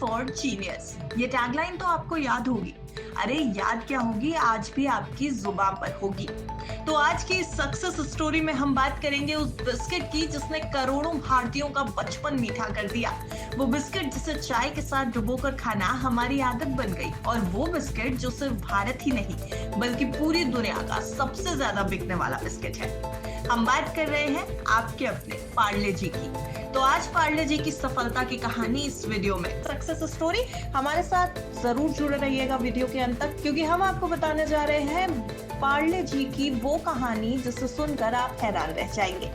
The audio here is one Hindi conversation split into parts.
For genius. ये टैगलाइन तो आपको याद होगी। अरे याद क्या होगी, आज भी आपकी जुबान पर होगी। तो आज की सक्सेस स्टोरी में हम बात करेंगे उस बिस्किट की जिसने करोड़ों भारतीयों का बचपन मीठा कर दिया। वो बिस्किट जिसे चाय के साथ डुबोकर खाना हमारी आदत बन गई, और वो बिस्किट जो सिर्फ भारत ही नहीं बल्कि पूरी दुनिया का सबसे ज्यादा बिकने वाला बिस्किट है। हम बात कर रहे हैं आपके अपने पार्ले जी की। तो आज पार्ले जी की सफलता की कहानी इस वीडियो में, सक्सेस स्टोरी। हमारे साथ जरूर जुड़े रहिएगा वीडियो के अंत तक, क्योंकि हम आपको बताने जा रहे हैं पार्ले जी की वो कहानी जिसे सुनकर आप हैरान रह जाएंगे।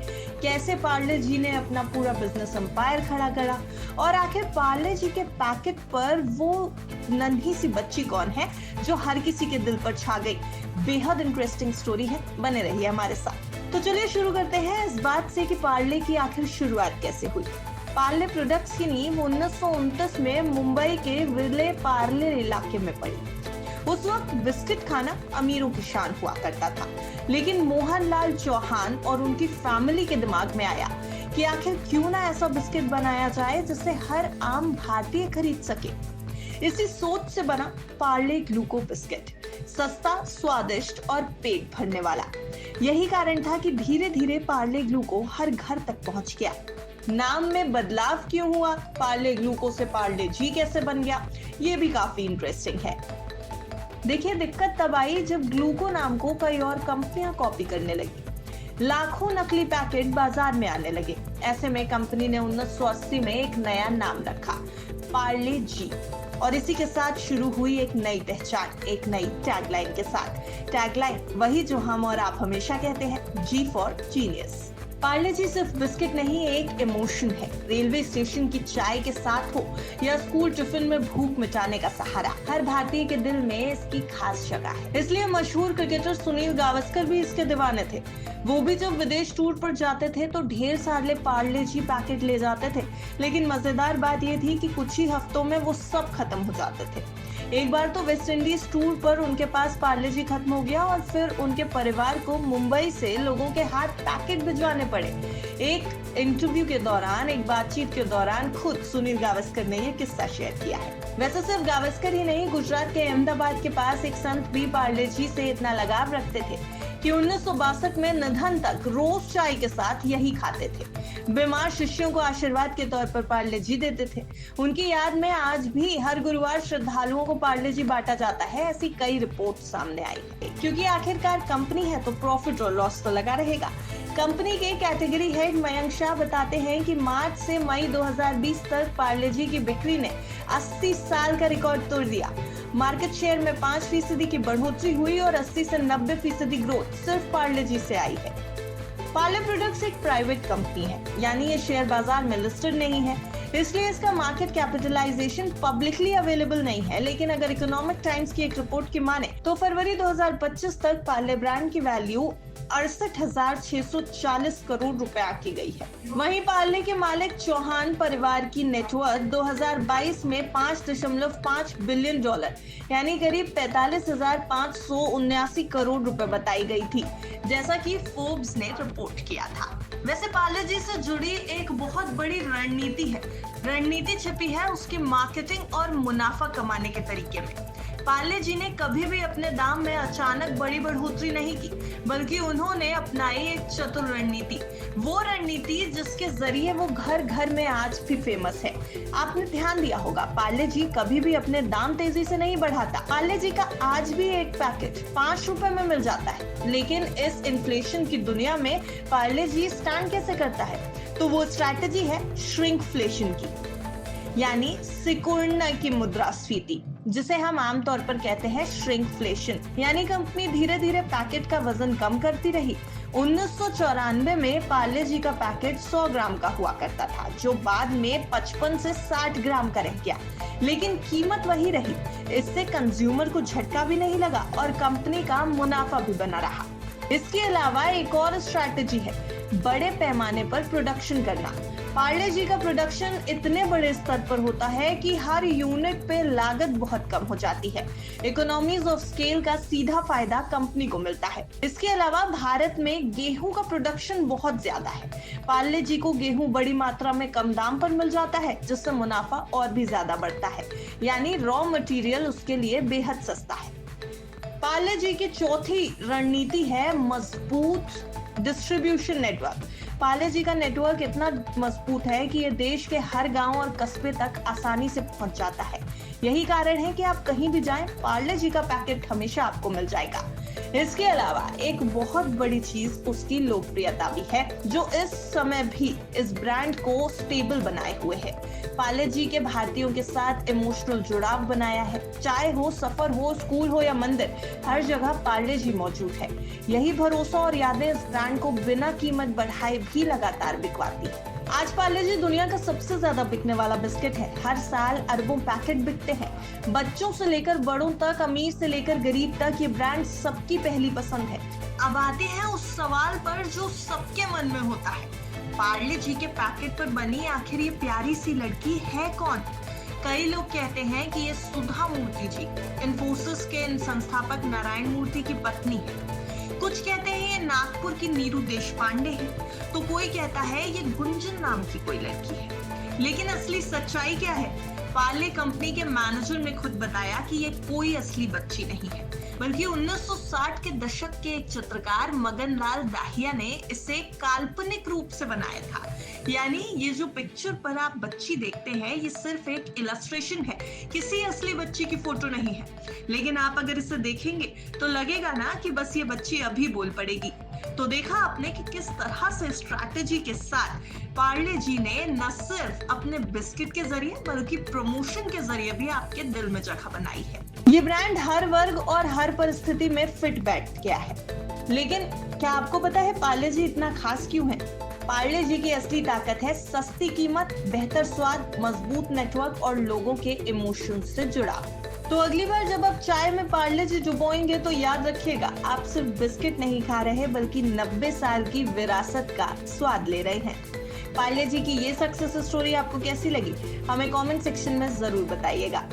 कैसे पार्ले जी ने अपना पूरा बिजनेस एम्पायर खड़ा करा, और आखिर पार्ले जी के पैकेट पर वो नन्ही सी बच्ची कौन है जो हर किसी के दिल पर छा गई। बेहद इंटरेस्टिंग स्टोरी है, बने रहिए हमारे साथ। तो चलिए शुरू करते हैं इस बात से कि पार्ले की आखिर शुरुआत कैसे हुई। पार्ले प्रोडक्ट्स की नींव 1929 में मुंबई के विले पार्ले इलाके में पड़ी। उस वक्त बिस्किट खाना अमीरों की शान हुआ करता था, लेकिन मोहनलाल चौहान और उनकी फैमिली के दिमाग में आया कि आखिर क्यों ना ऐसा बिस्किट बनाया जाए जिसे हर आम भारतीय खरीद सके। इसी सोच से बना पार्ले ग्लूको बिस्किट, सस्ता, स्वादिष्ट और पेट भरने वाला। यही कारण था कि धीरे धीरे पार्ले ग्लूको हर घर तक पहुंच गया। नाम में बदलाव क्यों हुआ, पार्ले ग्लूको से पार्ले जी कैसे बन गया, ये भी काफी इंटरेस्टिंग है। देखिए, दिक्कत तब आई जब ग्लूको नाम को कई और कंपनियां कॉपी करने लगी। लाखों नकली पैकेट बाजार में आने लगे। ऐसे में कंपनी ने 1980 में एक नया नाम रखा, पार्ले जी, और इसी के साथ शुरू हुई एक नई पहचान, एक नई टैगलाइन के साथ। टैगलाइन वही जो हम और आप हमेशा कहते हैं, जी फॉर जीनियस। पार्ले जी सिर्फ बिस्किट नहीं, एक इमोशन है। रेलवे स्टेशन की चाय के साथ हो या स्कूल टिफिन में भूख मिटाने का सहारा, हर भारतीय के दिल में इसकी खास जगह है। इसलिए मशहूर क्रिकेटर सुनील गावस्कर भी इसके दीवाने थे। वो भी जब विदेश टूर पर जाते थे तो ढेर सारे पार्ले जी पैकेट ले जाते थे, लेकिन मजेदार बात ये थी कि कुछ ही हफ्तों में वो सब खत्म हो जाते थे। एक बार तो वेस्ट इंडीज टूर पर उनके पास पार्ले जी खत्म हो गया, और फिर उनके परिवार को मुंबई से लोगों के हाथ पैकेट भिजवाने पड़े। एक इंटरव्यू के दौरान, एक बातचीत के दौरान खुद सुनील गावस्कर ने ये किस्सा शेयर किया है। वैसे सिर्फ गावस्कर ही नहीं, गुजरात के अहमदाबाद के पास एक संत भी पार्ले जी से इतना लगाव रखते थे कि 1962 में निधन तक रोज चाय के साथ यही खाते थे। बीमार शिष्यों को आशीर्वाद के तौर पर पार्ले जी देते थे। उनकी याद में आज भी हर गुरुवार श्रद्धालुओं को पार्ले जी बांटा जाता है। ऐसी कई रिपोर्ट सामने आई है, क्योंकि आखिरकार कंपनी है तो प्रॉफिट और लॉस तो लगा रहेगा। कंपनी के कैटेगरी हेड मयंक शाह बताते हैं कि मार्च से मई 2020 तक पार्ले जी की बिक्री ने 80 साल का रिकॉर्ड तोड़ दिया। मार्केट शेयर में 5% की बढ़ोतरी हुई और 80 से 90% ग्रोथ सिर्फ पार्ले जी से आई है। पार्ले प्रोडक्ट्स एक प्राइवेट कंपनी है, यानी ये शेयर बाजार में लिस्टेड नहीं है, इसलिए इसका मार्केट कैपिटलाइजेशन पब्लिकली अवेलेबल नहीं है। लेकिन अगर इकोनॉमिक टाइम्स की एक रिपोर्ट की माने तो फरवरी 2025 तक पार्ले ब्रांड की वैल्यू 68,640 करोड़ रुपए आकी गई है। वहीं पार्ले के मालिक चौहान परिवार की नेटवर्थ 2022 में $5.5 बिलियन यानी करीब 45,579 करोड़ रुपए बताई गई थी, जैसा कि फोर्ब्स ने रिपोर्ट किया था। वैसे पार्ले जी से जुड़ी एक बहुत बड़ी रणनीति है। रणनीति छिपी है उसकी मार्केटिंग और मुनाफा कमाने के तरीके में। पार्ले जी ने कभी भी अपने दाम में अचानक बड़ी बढ़ोतरी नहीं की, बल्कि उन्होंने अपनाई एक चतुर रणनीति। वो रणनीति जिसके जरिए वो घर घर में आज भी फेमस है। आपने ध्यान दिया होगा, पार्ले जी कभी भी अपने दाम तेजी से नहीं बढ़ाता। पार्ले जी का आज भी एक पैकेट 5 रुपए में मिल जाता है, लेकिन इस इन्फ्लेशन की दुनिया में पार्ले जी स्टैंड कैसे करता है? तो वो स्ट्रैटेजी है श्रिंकफ्लेशन की, यानी सिकुड़ने की मुद्रास्फीति, जिसे हम आमतौर पर कहते हैं श्रिंकफ्लेशन। यानी कंपनी धीरे धीरे पैकेट का वजन कम करती रही। 1994 में पार्ले जी का पैकेट 100 ग्राम का हुआ करता था, जो बाद में 55 से 60 ग्राम का रह गया, लेकिन कीमत वही रही। इससे कंज्यूमर को झटका भी नहीं लगा और कंपनी का मुनाफा भी बना रहा। इसके अलावा एक और स्ट्रैटेजी है, बड़े पैमाने पर प्रोडक्शन करना। पार्ले जी का प्रोडक्शन इतने बड़े स्तर पर होता है कि हर यूनिट पे लागत बहुत कम हो जाती है। इकोनॉमीज ऑफ स्केल का सीधा फायदा कंपनी को मिलता है। इसके अलावा भारत में गेहूं का प्रोडक्शन बहुत ज्यादा है। पार्ले जी को गेहूं बड़ी मात्रा में कम दाम पर मिल जाता है, जिससे मुनाफा और भी ज्यादा बढ़ता है, यानी रॉ मटेरियल उसके लिए बेहद सस्ता है। पार्ले जी की चौथी रणनीति है मजबूत डिस्ट्रीब्यूशन नेटवर्क। पार्ले जी का नेटवर्क इतना मजबूत है कि ये देश के हर गांव और कस्बे तक आसानी से पहुंच जाता है। यही कारण है कि आप कहीं भी जाएं, पार्ले जी का पैकेट हमेशा आपको मिल जाएगा। इसके अलावा एक बहुत बड़ी चीज उसकी लोकप्रियता भी है, जो इस समय भी इस ब्रांड को स्टेबल बनाए हुए है। पार्ले जी के भारतीयों के साथ इमोशनल जुड़ाव बनाया है। चाहे हो सफर हो, स्कूल हो या मंदिर, हर जगह पार्ले जी मौजूद है। यही भरोसा और यादें इस ब्रांड को बिना कीमत बढ़ाए भी लगातार बिकवाती है। आज पार्ले जी दुनिया का सबसे ज्यादा बिकने वाला बिस्किट है। हर साल अरबों पैकेट बिकते हैं। बच्चों से लेकर बड़ों तक, अमीर से लेकर गरीब तक, ये ब्रांड सबकी पहली पसंद है। अब आते हैं उस सवाल पर जो सबके मन में होता है, पार्ले जी के पैकेट पर बनी आखिर ये प्यारी सी लड़की है कौन? कई लोग कहते हैं कि ये सुधा मूर्ति जी, इन्फोसिस के संस्थापक नारायण मूर्ति की पत्नी है। कुछ कहते हैं ये नागपुर की नीरू देशपांडे है, तो कोई कहता है ये गुंजन नाम की कोई लड़की है। लेकिन असली सच्चाई क्या है? पार्ले कंपनी के मैनेजर ने खुद बताया कि ये कोई असली बच्ची नहीं है, बल्कि 1960 के दशक के एक चित्रकार मगन लाल दाहिया ने इसे काल्पनिक रूप से बनाया था। यानी ये जो पिक्चर पर आप बच्ची देखते हैं, ये सिर्फ एक इलस्ट्रेशन है, किसी असली बच्ची की फोटो नहीं है। लेकिन आप अगर इसे देखेंगे तो लगेगा ना कि बस ये बच्ची अभी बोल पड़ेगी। तो देखा आपने कि किस तरह से स्ट्रैटेजी के साथ पार्ले जी ने न सिर्फ अपने बिस्किट के जरिए बल्कि प्रमोशन के जरिए भी आपके दिल में जगह बनाई है। ये ब्रांड हर वर्ग और हर परिस्थिति में फिट बैठ गया है। लेकिन क्या आपको पता है पार्ले जी इतना खास क्यों है? पार्ले जी की असली ताकत है सस्ती कीमत, बेहतर स्वाद, मजबूत नेटवर्क और लोगों के इमोशन से जुड़ाव। तो अगली बार जब आप चाय में पार्ले जी डुबोएंगे तो याद रखिएगा, आप सिर्फ बिस्किट नहीं खा रहे बल्कि 90 साल की विरासत का स्वाद ले रहे हैं। पार्ले जी की ये सक्सेस स्टोरी आपको कैसी लगी? हमें कमेंट सेक्शन में जरूर बताइएगा।